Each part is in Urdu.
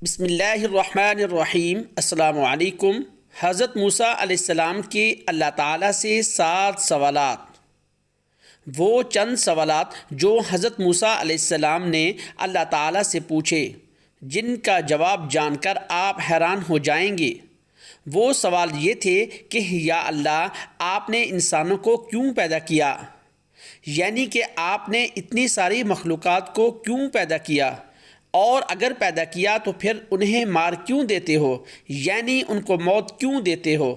بسم اللہ الرحمن الرحیم۔ السلام علیکم۔ حضرت موسیٰ علیہ السلام کے اللہ تعالیٰ سے 7 سوالات۔ وہ چند سوالات جو حضرت موسیٰ علیہ السلام نے اللہ تعالیٰ سے پوچھے، جن کا جواب جان کر آپ حیران ہو جائیں گے۔ وہ سوال یہ تھے کہ یا اللہ، آپ نے انسانوں کو کیوں پیدا کیا؟ یعنی کہ آپ نے اتنی ساری مخلوقات کو کیوں پیدا کیا؟ اور اگر پیدا کیا تو پھر انہیں مار کیوں دیتے ہو؟ یعنی ان کو موت کیوں دیتے ہو؟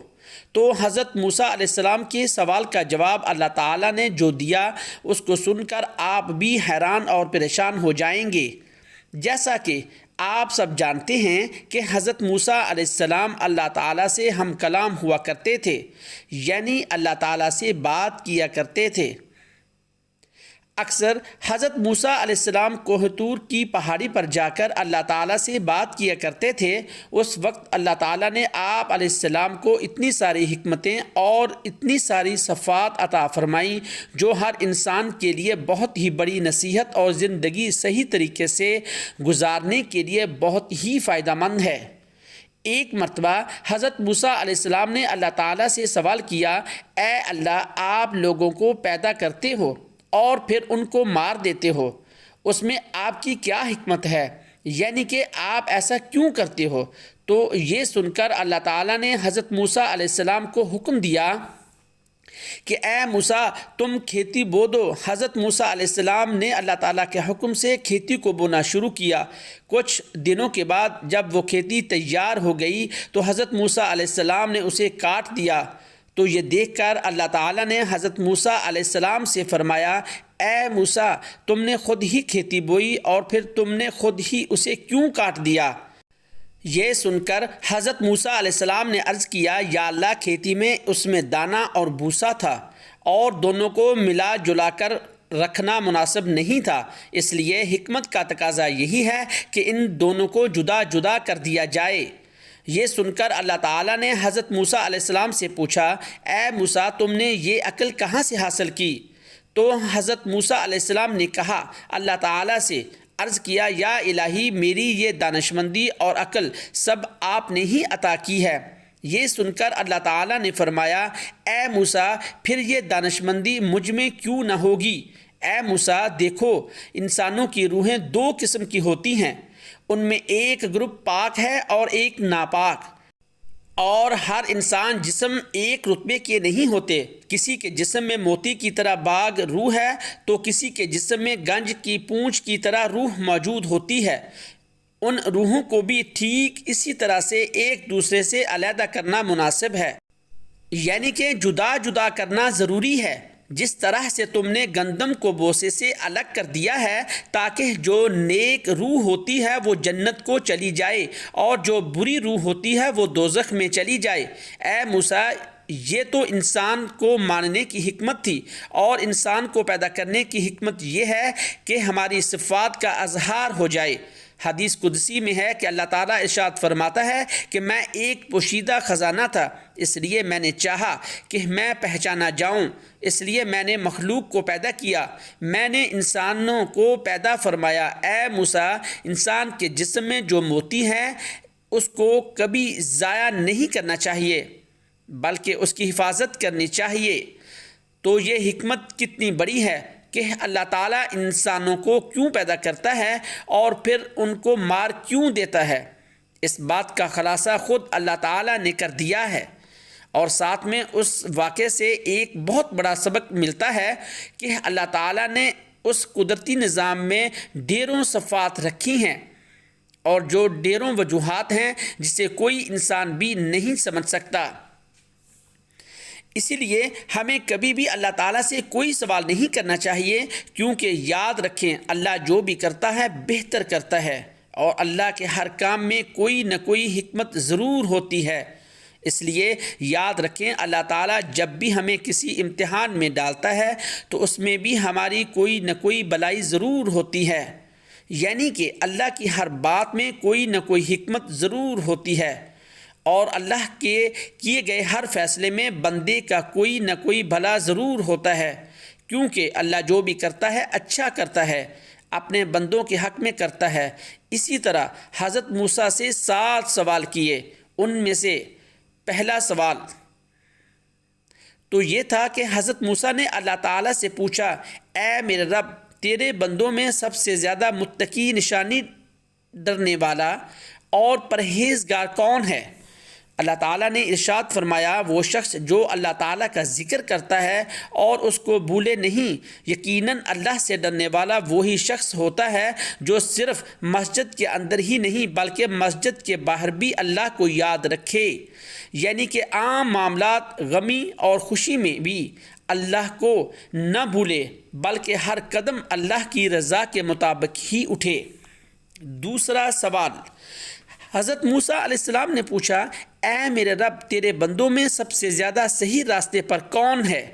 تو حضرت موسیٰ علیہ السلام کے سوال کا جواب اللہ تعالیٰ نے جو دیا، اس کو سن کر آپ بھی حیران اور پریشان ہو جائیں گے۔ جیسا کہ آپ سب جانتے ہیں کہ حضرت موسیٰ علیہ السلام اللہ تعالیٰ سے ہم کلام ہوا کرتے تھے، یعنی اللہ تعالیٰ سے بات کیا کرتے تھے۔ اکثر حضرت موسیٰ علیہ السلام کوہ طور کی پہاڑی پر جا کر اللہ تعالیٰ سے بات کیا کرتے تھے۔ اس وقت اللہ تعالیٰ نے آپ علیہ السلام کو اتنی ساری حکمتیں اور اتنی ساری صفات عطا فرمائیں جو ہر انسان کے لیے بہت ہی بڑی نصیحت اور زندگی صحیح طریقے سے گزارنے کے لیے بہت ہی فائدہ مند ہے۔ ایک مرتبہ حضرت موسیٰ علیہ السلام نے اللہ تعالیٰ سے سوال کیا، اے اللہ، آپ لوگوں کو پیدا کرتے ہو اور پھر ان کو مار دیتے ہو، اس میں آپ کی کیا حکمت ہے؟ یعنی کہ آپ ایسا کیوں کرتے ہو؟ تو یہ سن کر اللہ تعالیٰ نے حضرت موسیٰ علیہ السلام کو حکم دیا کہ اے موسیٰ، تم کھیتی بو دو۔ حضرت موسیٰ علیہ السلام نے اللہ تعالیٰ کے حکم سے کھیتی کو بونا شروع کیا۔ کچھ دنوں کے بعد جب وہ کھیتی تیار ہو گئی تو حضرت موسیٰ علیہ السلام نے اسے کاٹ دیا۔ تو یہ دیکھ کر اللہ تعالیٰ نے حضرت موسیٰ علیہ السلام سے فرمایا، اے موسیٰ، تم نے خود ہی کھیتی بوئی اور پھر تم نے خود ہی اسے کیوں کاٹ دیا؟ یہ سن کر حضرت موسیٰ علیہ السلام نے عرض کیا، یا اللہ، کھیتی میں اس میں دانہ اور بھوسا تھا اور دونوں کو ملا جلا کر رکھنا مناسب نہیں تھا، اس لیے حکمت کا تقاضا یہی ہے کہ ان دونوں کو جدا جدا کر دیا جائے۔ یہ سن کر اللہ تعالیٰ نے حضرت موسیٰ علیہ السلام سے پوچھا، اے موسیٰ، تم نے یہ عقل کہاں سے حاصل کی؟ تو حضرت موسیٰ علیہ السلام نے کہا، اللہ تعالیٰ سے عرض کیا، یا الہی، میری یہ دانشمندی اور عقل سب آپ نے ہی عطا کی ہے۔ یہ سن کر اللہ تعالیٰ نے فرمایا، اے موسیٰ، پھر یہ دانشمندی مجھ میں کیوں نہ ہوگی؟ اے موسیٰ، دیکھو، انسانوں کی روحیں 2 قسم کی ہوتی ہیں، ان میں ایک گروپ پاک ہے اور ایک ناپاک، اور ہر انسان جسم ایک رتبے کے نہیں ہوتے۔ کسی کے جسم میں موتی کی طرح باغ روح ہے تو کسی کے جسم میں گنج کی پونچھ کی طرح روح موجود ہوتی ہے۔ ان روحوں کو بھی ٹھیک اسی طرح سے ایک دوسرے سے علیحدہ کرنا مناسب ہے، یعنی کہ جدا جدا کرنا ضروری ہے۔ جس طرح سے تم نے گندم کو بوسے سے الگ کر دیا ہے تاکہ جو نیک روح ہوتی ہے وہ جنت کو چلی جائے اور جو بری روح ہوتی ہے وہ دوزخ میں چلی جائے۔ اے موسیٰ، یہ تو انسان کو ماننے کی حکمت تھی، اور انسان کو پیدا کرنے کی حکمت یہ ہے کہ ہماری صفات کا اظہار ہو جائے۔ حدیث قدسی میں ہے کہ اللہ تعالیٰ ارشاد فرماتا ہے کہ میں ایک پوشیدہ خزانہ تھا، اس لیے میں نے چاہا کہ میں پہچانا جاؤں، اس لیے میں نے مخلوق کو پیدا کیا، میں نے انسانوں کو پیدا فرمایا۔ اے موسیٰ، انسان کے جسم میں جو موتی ہے اس کو کبھی ضائع نہیں کرنا چاہیے بلکہ اس کی حفاظت کرنی چاہیے۔ تو یہ حکمت کتنی بڑی ہے کہ اللہ تعالیٰ انسانوں کو کیوں پیدا کرتا ہے اور پھر ان کو مار کیوں دیتا ہے۔ اس بات کا خلاصہ خود اللہ تعالیٰ نے کر دیا ہے، اور ساتھ میں اس واقعے سے ایک بہت بڑا سبق ملتا ہے کہ اللہ تعالیٰ نے اس قدرتی نظام میں ڈھیروں صفات رکھی ہیں، اور جو ڈھیروں وجوہات ہیں جسے کوئی انسان بھی نہیں سمجھ سکتا۔ اسی لیے ہمیں کبھی بھی اللہ تعالیٰ سے کوئی سوال نہیں کرنا چاہیے، کیونکہ یاد رکھیں، اللہ جو بھی کرتا ہے بہتر کرتا ہے، اور اللہ کے ہر کام میں کوئی نہ کوئی حکمت ضرور ہوتی ہے۔ اس لیے یاد رکھیں، اللہ تعالیٰ جب بھی ہمیں کسی امتحان میں ڈالتا ہے تو اس میں بھی ہماری کوئی نہ کوئی بلائی ضرور ہوتی ہے، یعنی کہ اللہ کی ہر بات میں کوئی نہ کوئی حکمت ضرور ہوتی ہے، اور اللہ کے کیے گئے ہر فیصلے میں بندے کا کوئی نہ کوئی بھلا ضرور ہوتا ہے، کیونکہ اللہ جو بھی کرتا ہے اچھا کرتا ہے، اپنے بندوں کے حق میں کرتا ہے۔ اسی طرح حضرت موسیٰ سے 7 سوال کیے۔ ان میں سے پہلا سوال تو یہ تھا کہ حضرت موسیٰ نے اللہ تعالیٰ سے پوچھا، اے میرے رب، تیرے بندوں میں سب سے زیادہ متقی، نشانی ڈرنے والا اور پرہیزگار کون ہے؟ اللہ تعالیٰ نے ارشاد فرمایا، وہ شخص جو اللہ تعالیٰ کا ذکر کرتا ہے اور اس کو بھولے نہیں، یقیناً اللہ سے ڈرنے والا وہی شخص ہوتا ہے جو صرف مسجد کے اندر ہی نہیں بلکہ مسجد کے باہر بھی اللہ کو یاد رکھے، یعنی کہ عام معاملات، غمی اور خوشی میں بھی اللہ کو نہ بھولے بلکہ ہر قدم اللہ کی رضا کے مطابق ہی اٹھے۔ دوسرا سوال حضرت موسیٰ علیہ السلام نے پوچھا، اے میرے رب، تیرے بندوں میں سب سے زیادہ صحیح راستے پر کون ہے؟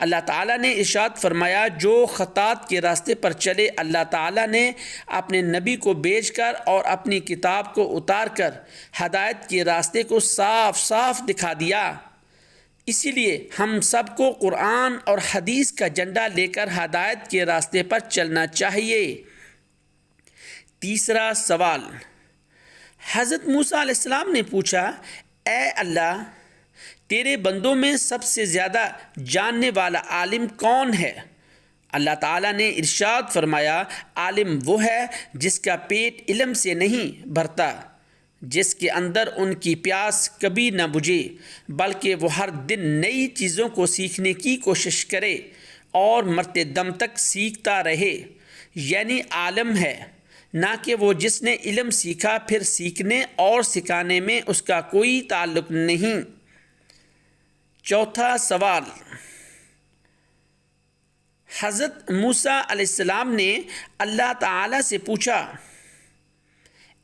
اللہ تعالیٰ نے ارشاد فرمایا، جو خطاط کے راستے پر چلے، اللہ تعالیٰ نے اپنے نبی کو بھیج کر اور اپنی کتاب کو اتار کر ہدایت کے راستے کو صاف صاف دکھا دیا۔ اسی لیے ہم سب کو قرآن اور حدیث کا جھنڈا لے کر ہدایت کے راستے پر چلنا چاہیے۔ تیسرا سوال حضرت موسیٰ علیہ السلام نے پوچھا، اے اللہ، تیرے بندوں میں سب سے زیادہ جاننے والا عالم کون ہے؟ اللہ تعالیٰ نے ارشاد فرمایا، عالم وہ ہے جس کا پیٹ علم سے نہیں بھرتا، جس کے اندر ان کی پیاس کبھی نہ بجھے، بلکہ وہ ہر دن نئی چیزوں کو سیکھنے کی کوشش کرے اور مرتے دم تک سیکھتا رہے، یعنی عالم ہے، نہ کہ وہ جس نے علم سیکھا پھر سیکھنے اور سکھانے میں اس کا کوئی تعلق نہیں۔ چوتھا سوال حضرت موسیٰ علیہ السلام نے اللہ تعالیٰ سے پوچھا،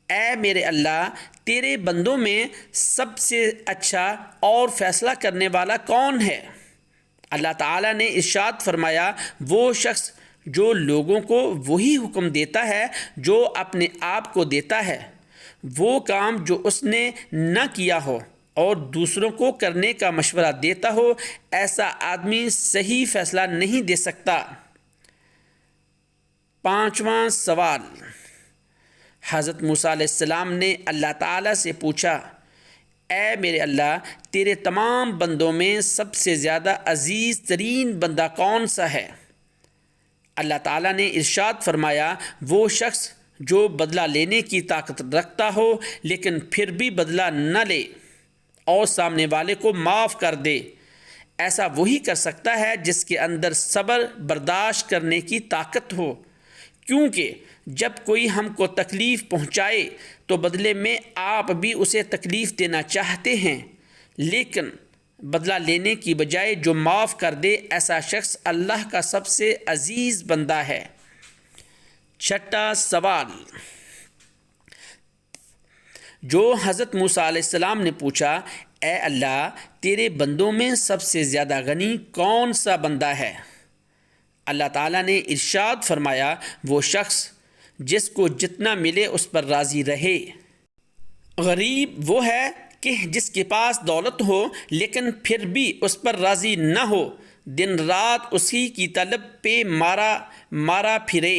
اے میرے اللہ، تیرے بندوں میں سب سے اچھا اور فیصلہ کرنے والا کون ہے؟ اللہ تعالیٰ نے ارشاد فرمایا، وہ شخص جو لوگوں کو وہی حکم دیتا ہے جو اپنے آپ کو دیتا ہے، وہ کام جو اس نے نہ کیا ہو اور دوسروں کو کرنے کا مشورہ دیتا ہو، ایسا آدمی صحیح فیصلہ نہیں دے سکتا۔ پانچواں سوال حضرت موسیٰ علیہ السلام نے اللہ تعالیٰ سے پوچھا، اے میرے اللہ، تیرے تمام بندوں میں سب سے زیادہ عزیز ترین بندہ کون سا ہے؟ اللہ تعالیٰ نے ارشاد فرمایا، وہ شخص جو بدلہ لینے کی طاقت رکھتا ہو لیکن پھر بھی بدلہ نہ لے اور سامنے والے کو معاف کر دے، ایسا وہی کر سکتا ہے جس کے اندر صبر برداشت کرنے کی طاقت ہو، کیونکہ جب کوئی ہم کو تکلیف پہنچائے تو بدلے میں آپ بھی اسے تکلیف دینا چاہتے ہیں، لیکن بدلہ لینے کی بجائے جو معاف کر دے، ایسا شخص اللہ کا سب سے عزیز بندہ ہے۔ چھٹا سوال جو حضرت موسیٰ علیہ السلام نے پوچھا، اے اللہ، تیرے بندوں میں سب سے زیادہ غنی کون سا بندہ ہے؟ اللہ تعالیٰ نے ارشاد فرمایا، وہ شخص جس کو جتنا ملے اس پر راضی رہے۔ غریب وہ ہے کہ جس کے پاس دولت ہو لیکن پھر بھی اس پر راضی نہ ہو، دن رات اسی کی طلب پہ مارا پھرے،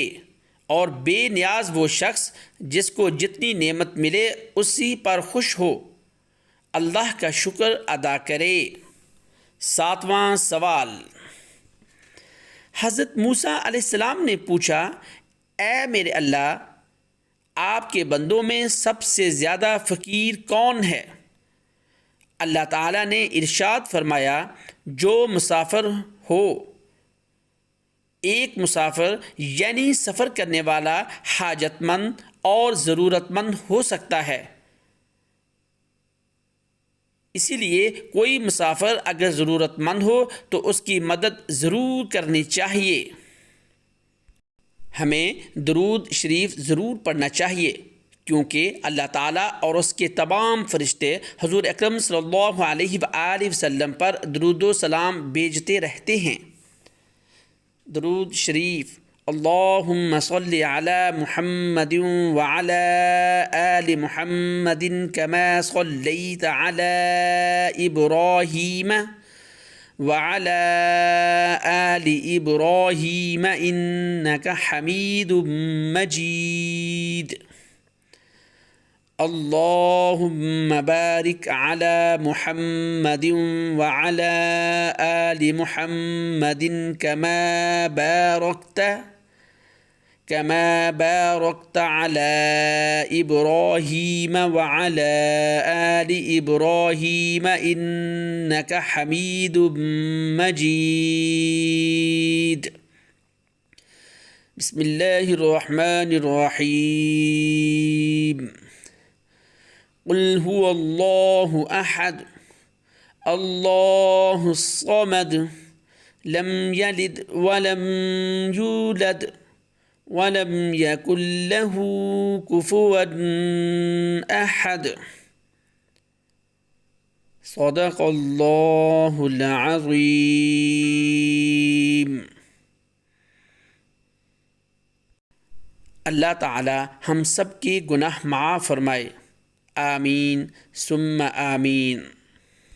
اور بے نیاز وہ شخص جس کو جتنی نعمت ملے اسی پر خوش ہو، اللہ کا شکر ادا کرے۔ ساتواں سوال حضرت موسیٰ علیہ السلام نے پوچھا، اے میرے اللہ، آپ کے بندوں میں سب سے زیادہ فقیر کون ہے؟ اللہ تعالیٰ نے ارشاد فرمایا، جو مسافر ہو، ایک مسافر یعنی سفر کرنے والا حاجت مند اور ضرورت مند ہو سکتا ہے، اسی لیے کوئی مسافر اگر ضرورت مند ہو تو اس کی مدد ضرور کرنی چاہیے۔ ہمیں درود شریف ضرور پڑھنا چاہیے، کیونکہ اللہ تعالیٰ اور اس کے تمام فرشتے حضور اکرم صلی اللہ علیہ وآلہ وسلم پر درود و سلام بھیجتے رہتے ہیں۔ درود شریف، اللہم صلی علی محمد وعلی آل محمد کما صلیت علی ابراہیم وعلی آل ابراہیم انک حمید مجید۔ اللهم بارك على محمد وعلى آل محمد كما باركت على إبراهيم وعلى آل إبراهيم إنك حميد مجيد. بسم الله الرحمن الرحيم. قل هو الله أحد الله الصمد لم يلد ولم يولد ولم يكن له كفوا أحد. صدق الله العظيم. اللہ تعالی ہم سب کے گناہ معاف فرمائے. آمین ثم آمین.